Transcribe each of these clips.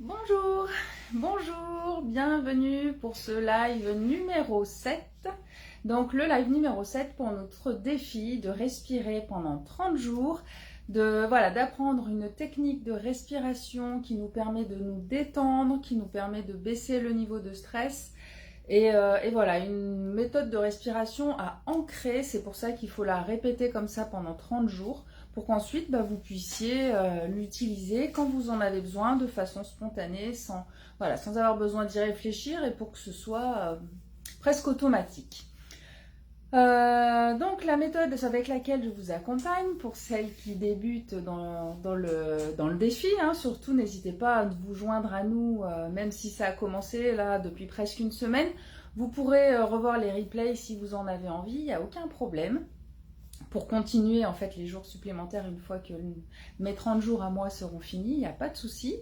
Bonjour, bonjour, bienvenue pour ce live numéro 7. Donc le live numéro 7 pour notre défi de respirer pendant 30 jours, d'apprendre une technique de respiration qui nous permet de nous détendre, qui nous permet de baisser le niveau de stress. Et voilà, une méthode de respiration à ancrer, c'est pour ça qu'il faut la répéter comme ça pendant 30 jours pour qu'ensuite vous puissiez l'utiliser quand vous en avez besoin de façon spontanée, sans avoir besoin d'y réfléchir et pour que ce soit presque automatique. Donc la méthode avec laquelle je vous accompagne, pour celles qui débutent dans le défi, surtout n'hésitez pas à vous joindre à nous, même si ça a commencé là depuis presque une semaine. Vous pourrez revoir les replays si vous en avez envie, il n'y a aucun problème. Pour continuer en fait les jours supplémentaires une fois que mes 30 jours à moi seront finis, il n'y a pas de souci.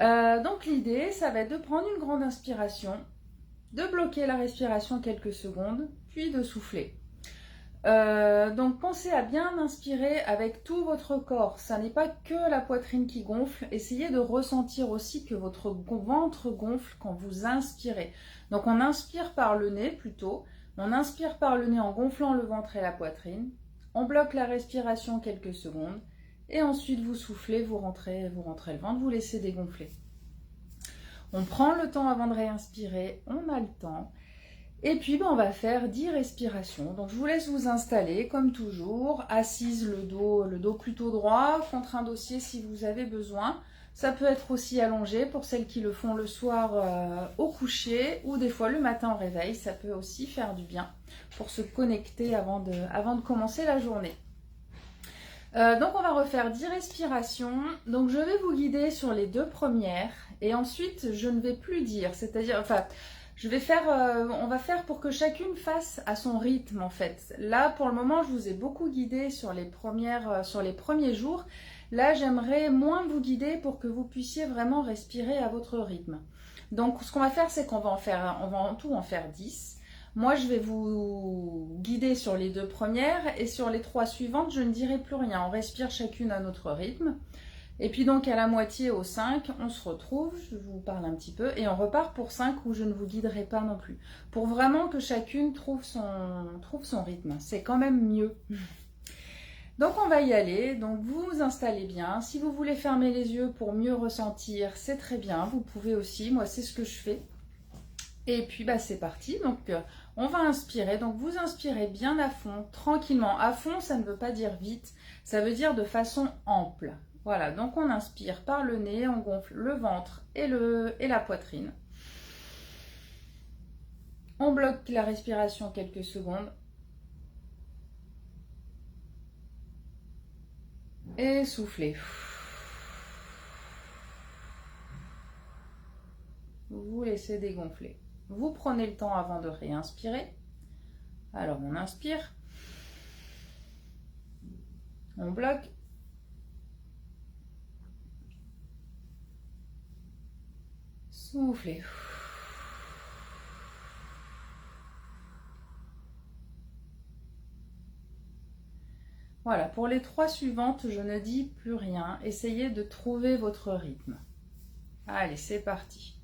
Donc l'idée, ça va être de prendre une grande inspiration, de bloquer la respiration quelques secondes, puis de souffler. Donc pensez à bien inspirer avec tout votre corps, ça n'est pas que la poitrine qui gonfle, essayez de ressentir aussi que votre ventre gonfle quand vous inspirez. Donc on inspire par le nez plutôt, on inspire par le nez en gonflant le ventre et la poitrine, on bloque la respiration quelques secondes et ensuite vous soufflez, vous rentrez le ventre, vous laissez dégonfler. On prend le temps avant de réinspirer, on a le temps. Et puis on va faire 10 respirations. Donc je vous laisse vous installer comme toujours, assise le dos plutôt droit, contre un dossier si vous avez besoin. Ça peut être aussi allongé pour celles qui le font le soir au coucher ou des fois le matin au réveil. Ça peut aussi faire du bien pour se connecter avant de commencer la journée. Donc on va refaire 10 respirations. Donc je vais vous guider sur les 2 premières et ensuite je ne vais plus dire, c'est-à-dire, on va faire pour que chacune fasse à son rythme en fait. Là pour le moment je vous ai beaucoup guidé sur les premiers jours. Là j'aimerais moins vous guider pour que vous puissiez vraiment respirer à votre rythme. Donc ce qu'on va faire c'est qu'on va en tout en faire 10. Moi, je vais vous guider sur les 2 premières et sur les 3 suivantes, je ne dirai plus rien. On respire chacune à notre rythme. Et puis donc à la moitié au 5, on se retrouve, je vous parle un petit peu, et on repart pour 5 où je ne vous guiderai pas non plus. Pour vraiment que chacune trouve son rythme. C'est quand même mieux. Donc on va y aller, donc vous vous installez bien. Si vous voulez fermer les yeux pour mieux ressentir, c'est très bien. Vous pouvez aussi, moi c'est ce que je fais. Et puis c'est parti, donc on va inspirer, donc vous inspirez bien à fond, tranquillement. À fond, ça ne veut pas dire vite, ça veut dire de façon ample. Voilà, donc on inspire par le nez, on gonfle le ventre et la poitrine. On bloque la respiration quelques secondes. Et soufflez. Vous laissez dégonfler. Vous prenez le temps avant de réinspirer. Alors on inspire. On bloque. Soufflez. Voilà, pour les 3 suivantes, je ne dis plus rien. Essayez de trouver votre rythme. Allez, c'est parti.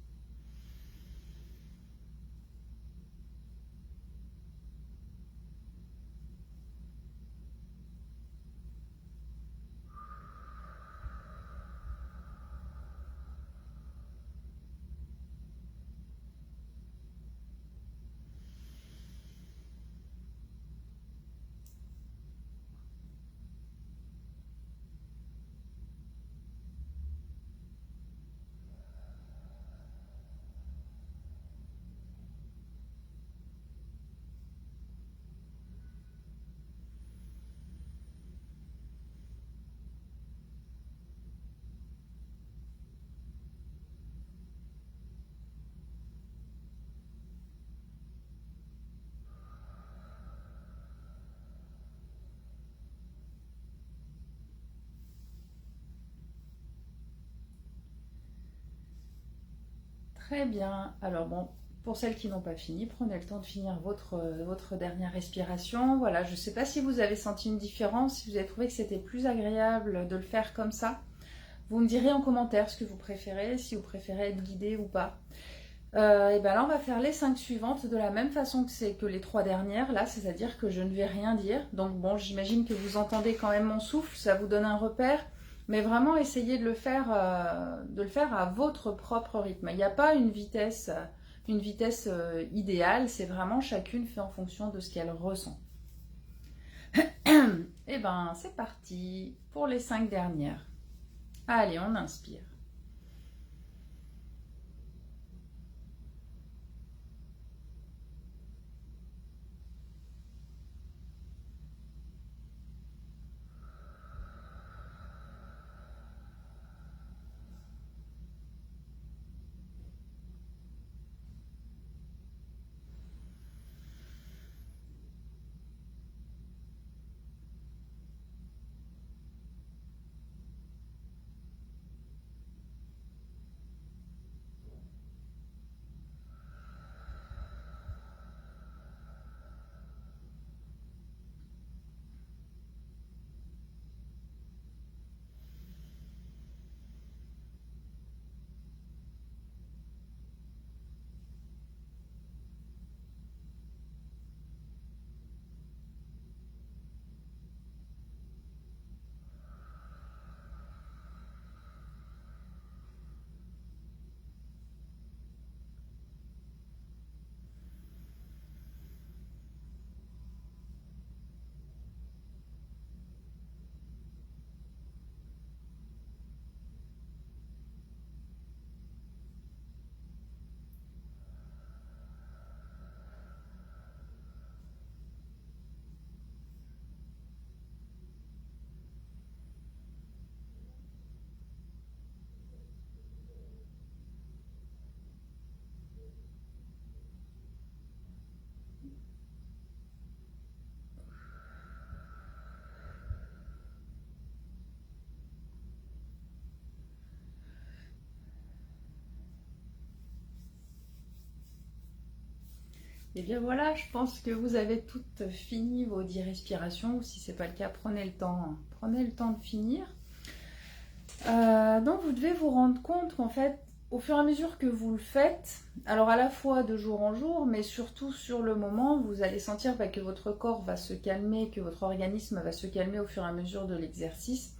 Très bien. Alors bon, pour celles qui n'ont pas fini, prenez le temps de finir votre dernière respiration. Voilà, je ne sais pas si vous avez senti une différence, si vous avez trouvé que c'était plus agréable de le faire comme ça. Vous me direz en commentaire ce que vous préférez, si vous préférez être guidé ou pas. Et bien là, on va faire les 5 suivantes de la même façon que les 3 dernières, là, c'est-à-dire que je ne vais rien dire. Donc bon, j'imagine que vous entendez quand même mon souffle, ça vous donne un repère, mais vraiment essayez de le faire à votre propre rythme. Il n'y a pas une vitesse idéale, c'est vraiment chacune fait en fonction de ce qu'elle ressent. Et ben, c'est parti pour les 5 dernières. Allez, on inspire. Et bien voilà, je pense que vous avez toutes fini vos 10 respirations, ou si ce n'est pas le cas, prenez le temps de finir. Donc vous devez vous rendre compte qu'en fait, au fur et à mesure que vous le faites, alors à la fois de jour en jour, mais surtout sur le moment, vous allez sentir que votre corps va se calmer, que votre organisme va se calmer au fur et à mesure de l'exercice,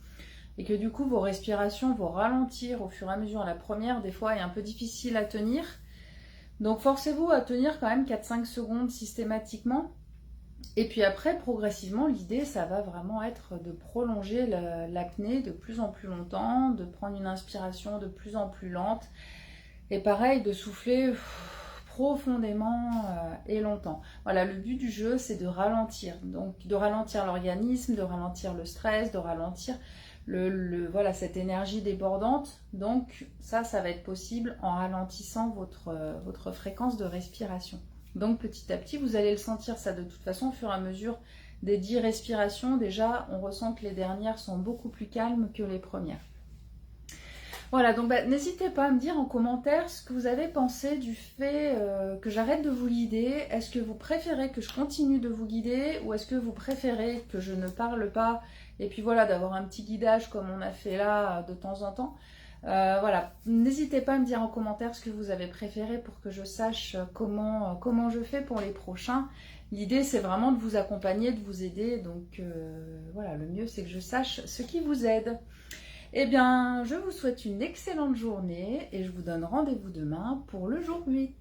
et que du coup vos respirations vont ralentir au fur et à mesure. La première, des fois, est un peu difficile à tenir. Donc forcez-vous à tenir quand même 4-5 secondes systématiquement. Et puis après, progressivement, l'idée, ça va vraiment être de prolonger l'apnée de plus en plus longtemps, de prendre une inspiration de plus en plus lente. Et pareil, de souffler profondément et longtemps. Voilà, le but du jeu, c'est de ralentir. Donc de ralentir l'organisme, de ralentir le stress, de ralentir voilà, cette énergie débordante. Donc ça va être possible en ralentissant votre fréquence de respiration. Donc petit à petit, vous allez le sentir ça de toute façon au fur et à mesure des 10 respirations. Déjà, on ressent que les dernières sont beaucoup plus calmes que les premières. Voilà, donc n'hésitez pas à me dire en commentaire ce que vous avez pensé du fait que j'arrête de vous guider. Est-ce que vous préférez que je continue de vous guider ou est-ce que vous préférez que je ne parle pas et puis voilà, d'avoir un petit guidage comme on a fait là de temps en temps. Voilà, n'hésitez pas à me dire en commentaire ce que vous avez préféré pour que je sache comment je fais pour les prochains. L'idée, c'est vraiment de vous accompagner, de vous aider. Donc voilà, le mieux, c'est que je sache ce qui vous aide. Eh bien, je vous souhaite une excellente journée et je vous donne rendez-vous demain pour le jour 8.